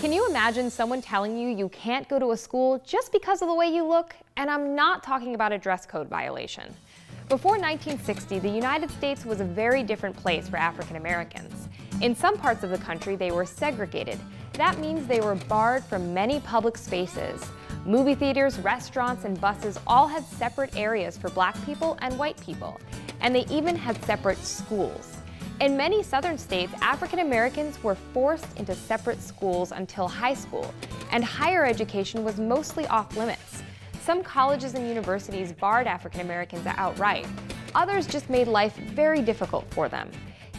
Can you imagine someone telling you you can't go to a school just because of the way you look? And I'm not talking about a dress code violation. Before 1960, the United States was a very different place for African Americans. In some parts of the country, they were segregated. That means they were barred from many public spaces. Movie theaters, restaurants, and buses all had separate areas for black people and white people. And they even had separate schools. In many southern states, African Americans were forced into separate schools until high school, and higher education was mostly off limits. Some colleges and universities barred African Americans outright. Others just made life very difficult for them.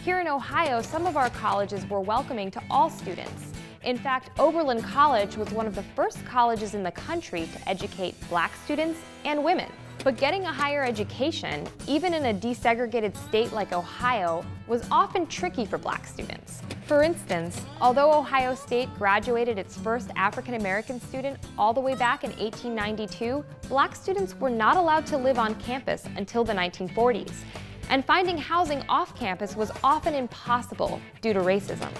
Here in Ohio, some of our colleges were welcoming to all students. In fact, Oberlin College was one of the first colleges in the country to educate black students and women. But getting a higher education, even in a desegregated state like Ohio, was often tricky for black students. For instance, although Ohio State graduated its first African American student all the way back in 1892, black students were not allowed to live on campus until the 1940s. And finding housing off campus was often impossible due to racism.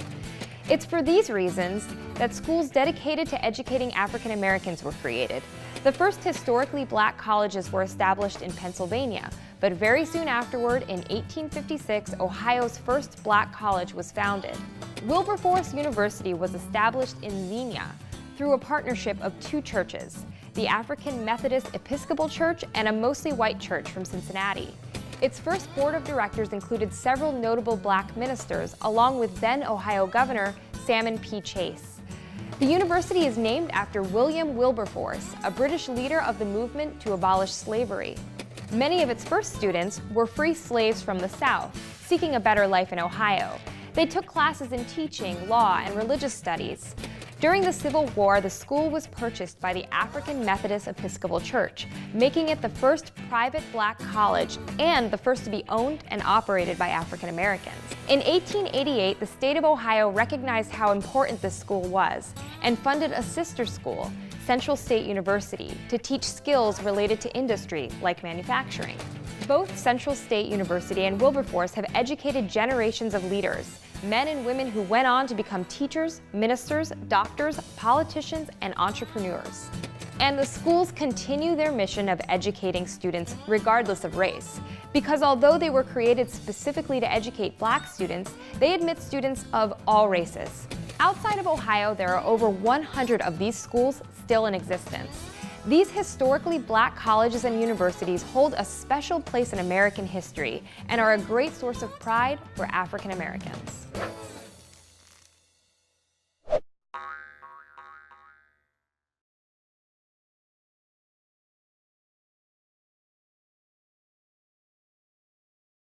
It's for these reasons that schools dedicated to educating African Americans were created. The first historically black colleges were established in Pennsylvania, but very soon afterward, in 1856, Ohio's first black college was founded. Wilberforce University was established in Xenia through a partnership of two churches, the African Methodist Episcopal Church and a mostly white church from Cincinnati. Its first board of directors included several notable black ministers, along with then Ohio Governor Salmon P. Chase. The university is named after William Wilberforce, a British leader of the movement to abolish slavery. Many of its first students were free slaves from the South, seeking a better life in Ohio. They took classes in teaching, law, and religious studies. During the Civil War, the school was purchased by the African Methodist Episcopal Church, making it the first private black college and the first to be owned and operated by African Americans. In 1888, the state of Ohio recognized how important this school was and funded a sister school, Central State University, to teach skills related to industry like manufacturing. Both Central State University and Wilberforce have educated generations of leaders, men and women who went on to become teachers, ministers, doctors, politicians, and entrepreneurs. And the schools continue their mission of educating students regardless of race, because although they were created specifically to educate black students, they admit students of all races. Outside of Ohio, there are over 100 of these schools still in existence. These historically black colleges and universities hold a special place in American history and are a great source of pride for African Americans.